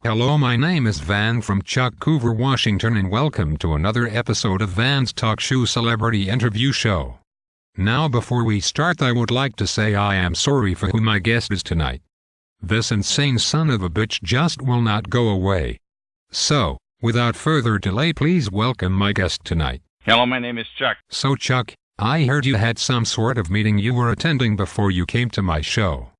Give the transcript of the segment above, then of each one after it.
Hello, my name is Van from Vancouver, Washington, and welcome to another episode of Van's Talk Show Celebrity Interview Show. Now, before we start, I would like to say I am sorry for who my guest is tonight. This insane son of a bitch just will not go away. So, without further delay, please welcome my guest tonight. Hello, my name is Chuck. So Chuck, I heard you had some sort of meeting you were attending before you came to my show.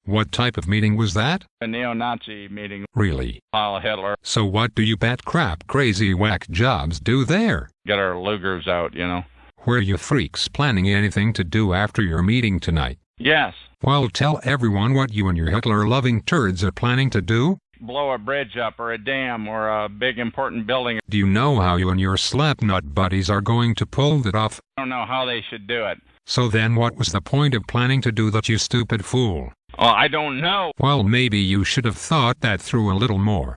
What type of meeting was that? A neo-Nazi meeting. Really? Heil Hitler. So what do you bat crap crazy whack jobs do there? Get our Lugers out, you know. Were you freaks planning anything to do after your meeting tonight? Yes. Well, tell everyone what you and your Hitler-loving turds are planning to do. Blow a bridge up or a dam or a big important building. Do you know how you and your slapnut buddies are going to pull that off? I don't know how they should do it. So then what was the point of planning to do that, you stupid fool? Oh, I don't know. Well, maybe you should have thought that through a little more.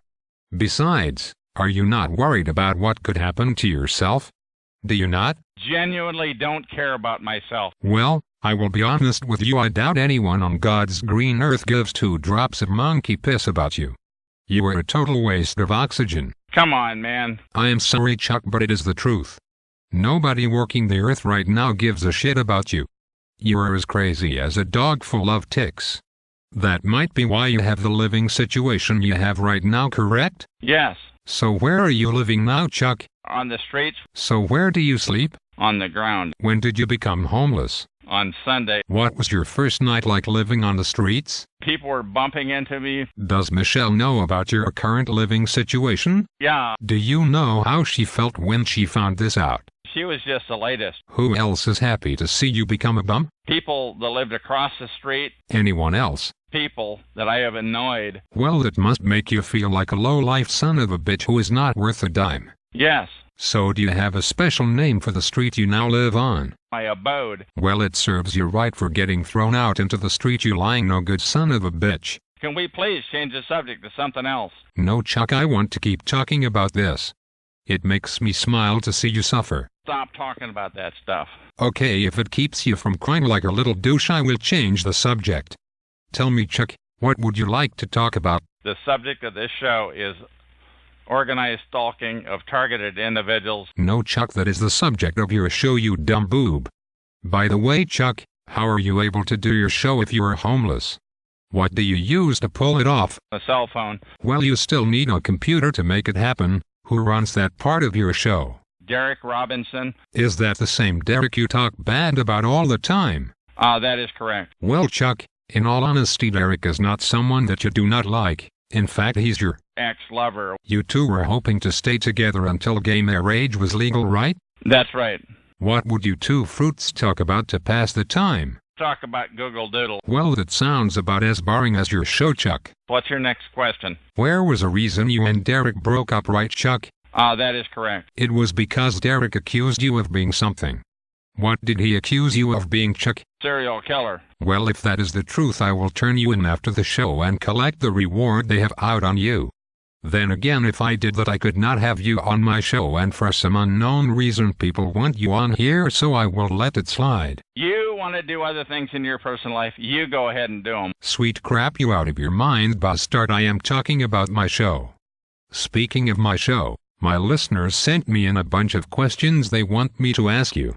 Besides, are you not worried about what could happen to yourself? Do you not? Genuinely don't care about myself. Well, I will be honest with you, I doubt anyone on God's green earth gives 2 drops of monkey piss about you. You are a total waste of oxygen. Come on, man. I am sorry, Chuck, but it is the truth. Nobody working the earth right now gives a shit about you. You are as crazy as a dog full of ticks. That might be why you have the living situation you have right now, correct? Yes. So where are you living now, Chuck? On the streets. So where do you sleep? On the ground. When did you become homeless? On Sunday. What was your first night like living on the streets? People were bumping into me. Does Michelle know about your current living situation? Yeah. Do you know how she felt when she found this out? She was just the latest. Who else is happy to see you become a bum? People that lived across the street. Anyone else? People that I have annoyed. Well, it must make you feel like a low-life son of a bitch who is not worth a dime. Yes. So do you have a special name for the street you now live on? My abode. Well, it serves you right for getting thrown out into the street, you lying no good son of a bitch. Can we please change the subject to something else? No, Chuck, I want to keep talking about this. It makes me smile to see you suffer. Stop talking about that stuff. Okay, if it keeps you from crying like a little douche, I will change the subject. Tell me, Chuck, what would you like to talk about? The subject of this show is organized stalking of targeted individuals. No, Chuck, that is the subject of your show, you dumb boob. By the way, Chuck, how are you able to do your show if you are homeless? What do you use to pull it off? A cell phone. Well, you still need a computer to make it happen. Who runs that part of your show? Derek Robinson. Is that the same Derek you talk bad about all the time? That is correct. Well, Chuck, in all honesty, Derek is not someone that you do not like. In fact, he's your ex-lover. You two were hoping to stay together until gay marriage was legal, right? That's right. What would you two fruits talk about to pass the time? Talk about Google Doodle. Well, that sounds about as boring as your show, Chuck. What's your next question? Where was a reason you and Derek broke up, right, Chuck? That is correct. It was because Derek accused you of being something. What did he accuse you of being, Chuck? Serial killer. Well, if that is the truth, I will turn you in after the show and collect the reward they have out on you. Then again, if I did that, I could not have you on my show, and for some unknown reason people want you on here, so I will let it slide. You want to do other things in your personal life, you go ahead and do them. Sweet crap, you out of your mind, bastard. I am talking about my show. Speaking of my show, my listeners sent me in a bunch of questions they want me to ask you.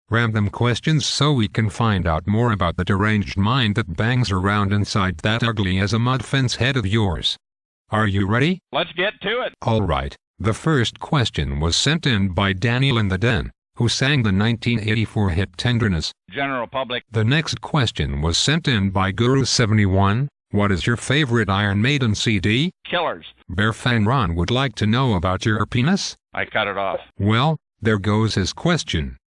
Random questions so we can find out more about the deranged mind that bangs around inside that ugly as a mud fence head of yours. Are you ready? Let's get to it. Alright, the first question was sent in by Daniel in the Den, who sang the 1984 hit Tenderness. General public. The next question was sent in by Guru71. What is your favorite Iron Maiden CD? Killers. Bearfan Ron would like to know about your penis. I cut it off. Well, there goes his question.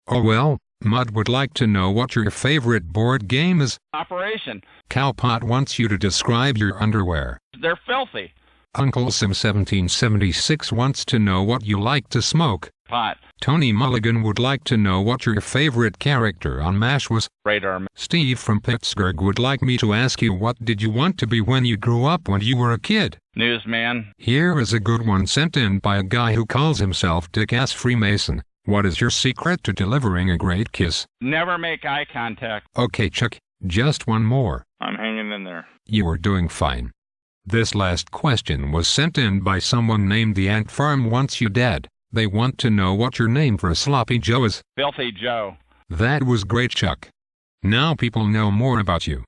Oh well, Mud would like to know what your favorite board game is. Operation. Cowpot wants you to describe your underwear. They're filthy. Uncle Sim 1776 wants to know what you like to smoke. Pot. Tony Mulligan would like to know what your favorite character on MASH was. Radar. Steve from Pittsburgh would like me to ask you, what did you want to be when you grew up when you were a kid? Newsman. Here is a good one sent in by a guy who calls himself Dick-ass Freemason. What is your secret to delivering a great kiss? Never make eye contact. Okay, Chuck, just one more. I'm hanging in there. You are doing fine. This last question was sent in by someone named the Ant Farm Wants You Dead. They want to know what your name for Sloppy Joe is. Filthy Joe. That was great, Chuck. Now people know more about you.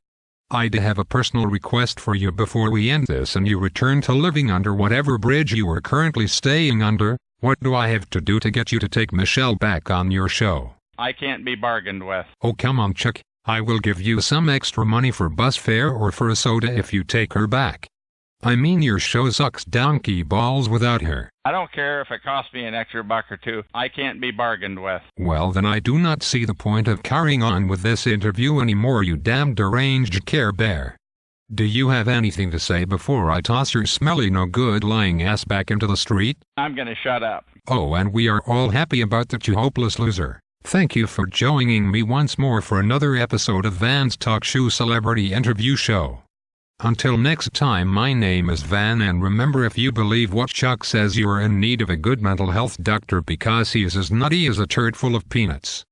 I have a personal request for you before we end this and you return to living under whatever bridge you are currently staying under. What do I have to do to get you to take Michelle back on your show? I can't be bargained with. Oh, come on, Chuck. I will give you some extra money for bus fare or for a soda if you take her back. I mean, your show sucks donkey balls without her. I don't care if it costs me an extra buck or two. I can't be bargained with. Well, then I do not see the point of carrying on with this interview anymore, you damn deranged Care Bear. Do you have anything to say before I toss your smelly no good lying ass back into the street? I'm gonna shut up. Oh, and we are all happy about that, you hopeless loser. Thank you for joining me once more for another episode of Van's Talk Show Celebrity Interview Show. Until next time, my name is Van, and remember, if you believe what Chuck says, you are in need of a good mental health doctor because he is as nutty as a turd full of peanuts.